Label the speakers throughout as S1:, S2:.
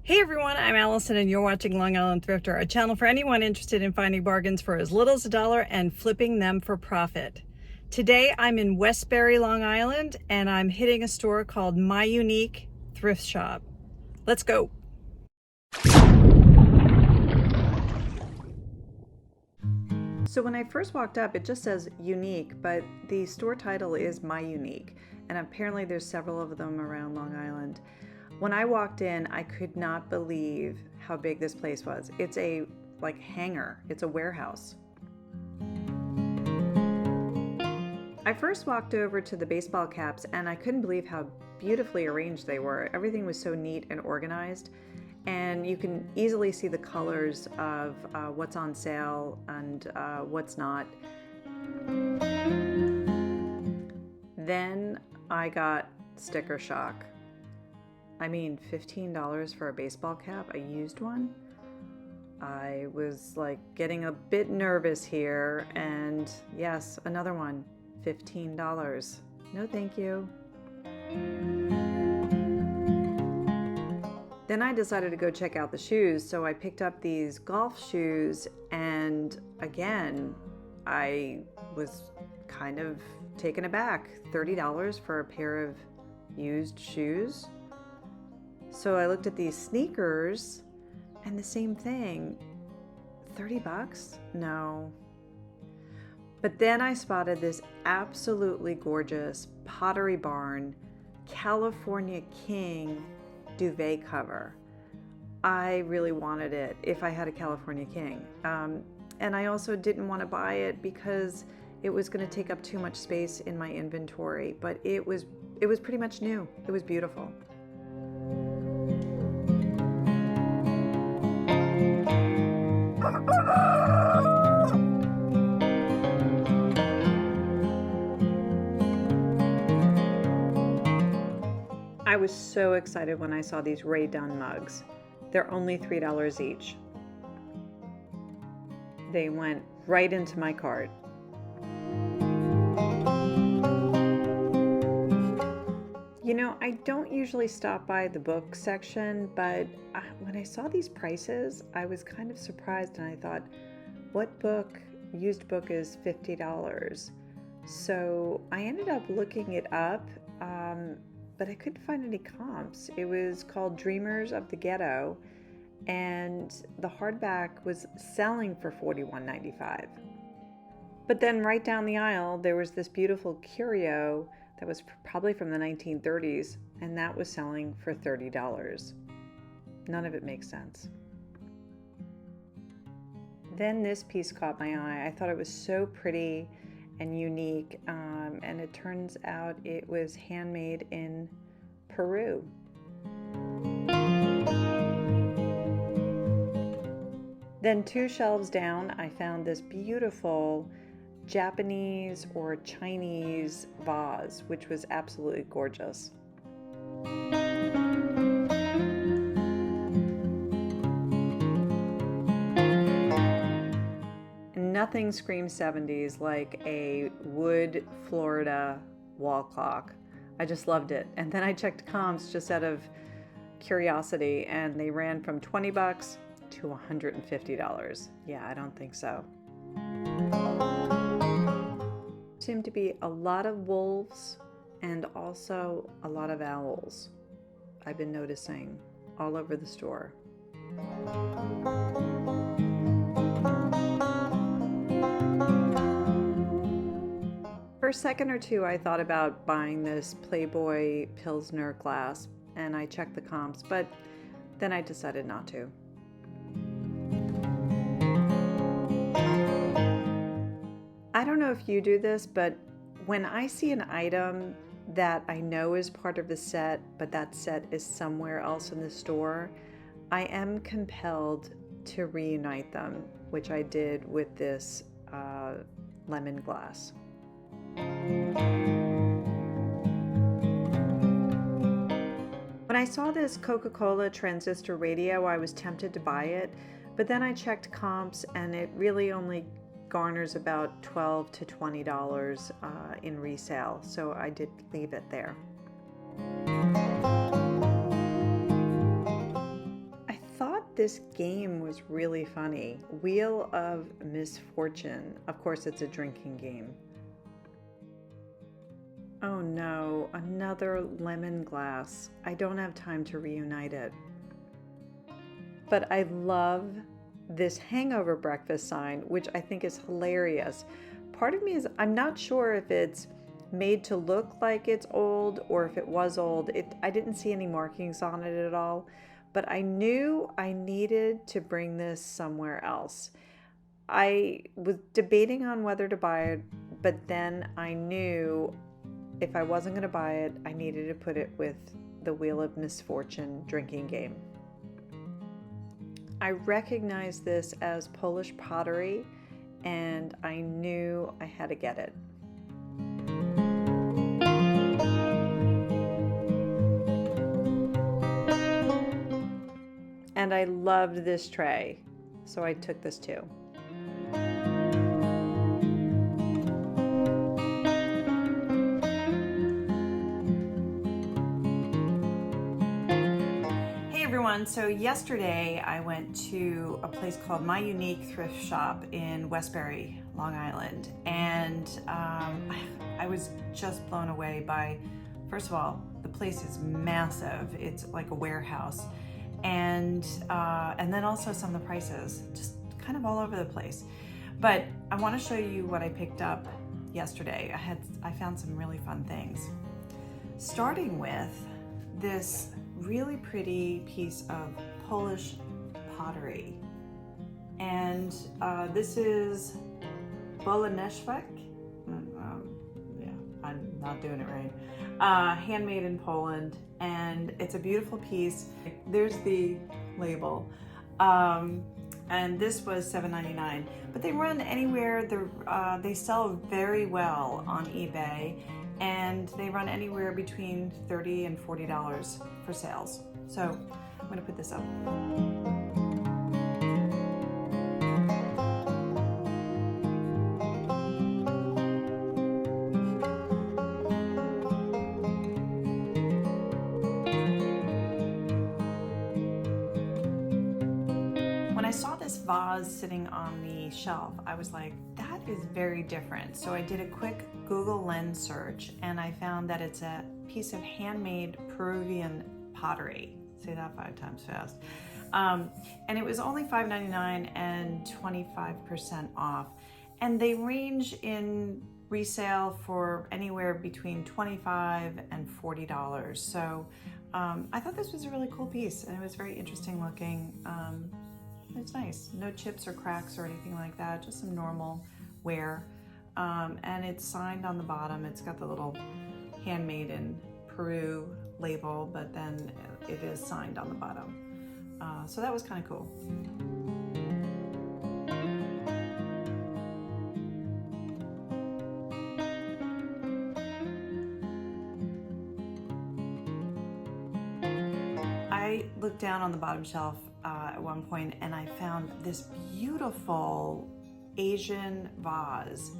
S1: Hey everyone, I'm Allison and you're watching Long Island Thrifter, a channel for anyone interested in finding bargains for as little as $1 and flipping them for profit. Today I'm in Westbury, Long Island, and I'm hitting a store called MyUnique Thrift Shop. Let's go. So when I first walked up, it just says unique, but the store title is MyUnique, and apparently there's several of them around Long Island. When I walked in, I could not believe how big this place was. It's a hangar. It's a warehouse. I first walked over to the baseball caps and I couldn't believe how beautifully arranged they were. Everything was so neat and organized, and you can easily see the colors of what's on sale and what's not. Then I got sticker shock. I mean, $15 for a baseball cap, a used one? I was getting a bit nervous here, and yes, another one, $15. No thank you. Then I decided to go check out the shoes, so I picked up these golf shoes, and again, I was kind of taken aback. $30 for a pair of used shoes? So I looked at these sneakers and the same thing. 30 bucks? No. But then I spotted this absolutely gorgeous Pottery Barn California King duvet cover. I really wanted it if I had a California King. And I also didn't want to buy it because it was going to take up too much space in my inventory, but it was pretty much new. It was beautiful. I was so excited when I saw these Ray Dunn mugs. They're only $3 each. They went right into my cart. You know, I don't usually stop by the book section, but when I saw these prices, I was kind of surprised, and I thought, what used book is $50? So I ended up looking it up, but I couldn't find any comps. It was called Dreamers of the Ghetto, and the hardback was selling for $41.95. But then right down the aisle, there was this beautiful curio that was probably from the 1930s, and that was selling for $30. None of it makes sense. Then this piece caught my eye. I thought it was so pretty and unique, and it turns out it was handmade in Peru. Then 2 shelves down, I found this beautiful Japanese or Chinese vase, which was absolutely gorgeous. Nothing screams 70s like a wood Florida wall clock. I just loved it. And then I checked comps just out of curiosity, and they ran from 20 bucks to $150. Yeah, I don't think so. Seemed to be a lot of wolves and also a lot of owls. I've been noticing all over the store. For a second or two, I thought about buying this Playboy Pilsner glass, and I checked the comps, but then I decided not to. I don't know if you do this, but when I see an item that I know is part of the set, but that set is somewhere else in the store, I am compelled to reunite them, which I did with this lemon glass. When I saw this Coca-Cola transistor radio, I was tempted to buy it, but then I checked comps, and it really only garners about $12 to $20 in resale, so I did leave it there. thought this game was really funny. Wheel of Misfortune. Of course, it's a drinking game. Oh no, another lemon glass. I don't have time to reunite it. But I love this hangover breakfast sign, which I think is hilarious. Part of me is, I'm not sure if it's made to look like it's old or if it was old. I didn't see any markings on it at all, but I knew I needed to bring this somewhere else. I was debating on whether to buy it, but then I knew if I wasn't going to buy it, I needed to put it with the Wheel of Misfortune drinking game. I recognized this as Polish pottery, and I knew I had to get it. And I loved this tray, so I took this too. So yesterday I went to a place called MyUnique Thrift shop in Westbury, Long Island, and I was just blown away by, first of all, the place is massive. It's like a warehouse, and then also some of the prices, just kind of all over the place. But I want to show you what I picked up yesterday. I found some really fun things, starting with this really pretty piece of Polish pottery. And this is Boloneczek. Yeah, I'm not doing it right. Handmade in Poland, and it's a beautiful piece. There's the label. And this was $7.99, but they run anywhere. They sell very well on eBay, and they run anywhere between $30 and $40 for sales. So I'm gonna put this up. When I saw this vase sitting on the shelf, I was like, that is very different. So I did a quick Google Lens search, and I found that it's a piece of handmade Peruvian pottery. Say that 5 times fast. And it was only $5.99 and 25% off. And they range in resale for anywhere between $25 and $40. So I thought this was a really cool piece, and it was very interesting looking. It's nice. No chips or cracks or anything like that, just some normal wear. And it's signed on the bottom. It's got the little handmade in Peru label, but then it is signed on the bottom. So that was kind of cool. I looked down on the bottom shelf at one point, and I found this beautiful Asian vase,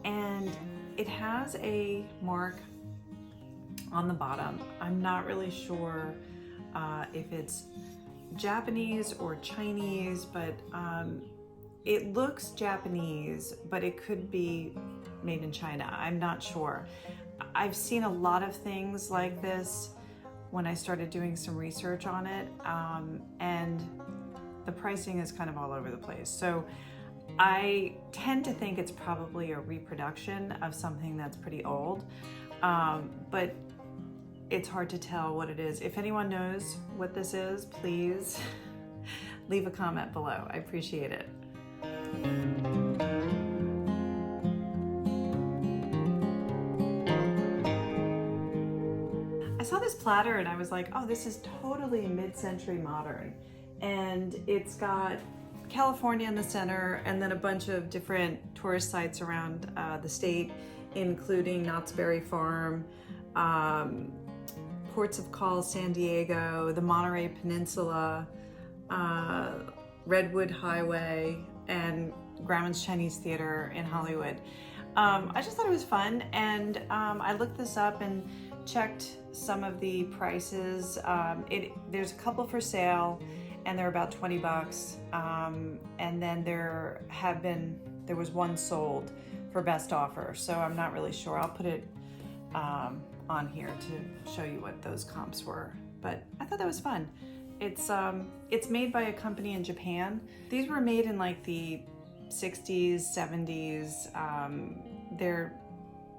S1: and it has a mark on the bottom. I'm not really sure if it's Japanese or Chinese, but it looks Japanese, but it could be made in China. I'm not sure. I've seen a lot of things like this when I started doing some research on it, and the pricing is kind of all over the place. So I tend to think it's probably a reproduction of something that's pretty old, but it's hard to tell what it is. If anyone knows what this is, please leave a comment below. I appreciate it. I saw this platter and I was like, oh, this is totally mid-century modern. And it's got California in the center, and then a bunch of different tourist sites around the state, including Knott's Berry Farm, ports of call San Diego, the Monterey Peninsula, Redwood Highway, and Grauman's Chinese Theater in Hollywood. I just thought it was fun, and I looked this up and checked some of the prices. There's a couple for sale, and they're about 20 bucks. And then there was one sold for best offer. So I'm not really sure. I'll put it on here to show you what those comps were. But I thought that was fun. It's made by a company in Japan. These were made in like the 60s, 70s. They're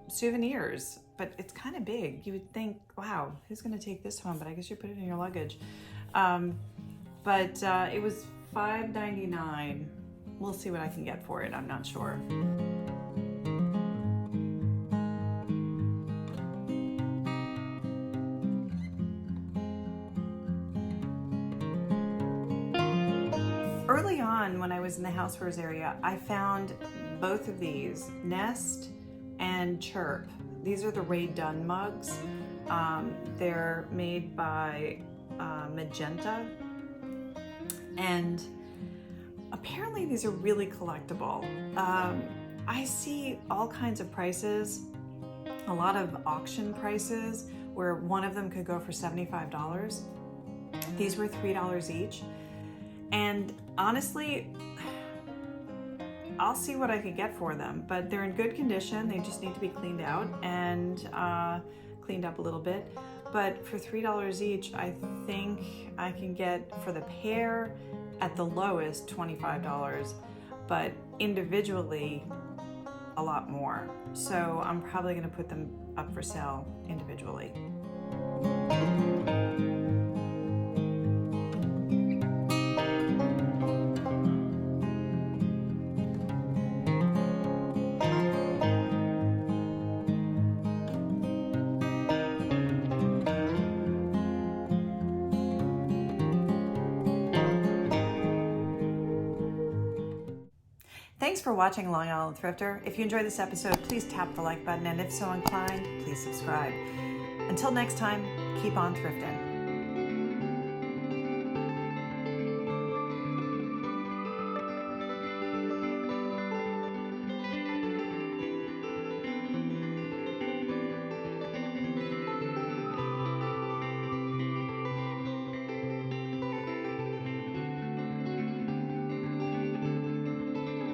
S1: souvenirs, but it's kind of big. You would think, wow, who's gonna take this home? But I guess you put it in your luggage. But it was $5.99. We'll see what I can get for it. I'm not sure. Early on, when I was in the housewares area, I found both of these, Nest and Chirp. These are the Ray Dunn mugs. They're made by Magenta, and apparently these are really collectible. I see all kinds of prices, a lot of auction prices where one of them could go for $75. These were $3 each. And honestly, I'll see what I could get for them, but they're in good condition. They just need to be cleaned out and cleaned up a little bit. But for $3 each, I think I can get for the pair at the lowest $25, but individually a lot more. So I'm probably gonna put them up for sale individually. Thanks for watching Long Island Thrifter. If you enjoyed this episode, please tap the like button, and if so inclined, please subscribe. Until next time, keep on thrifting.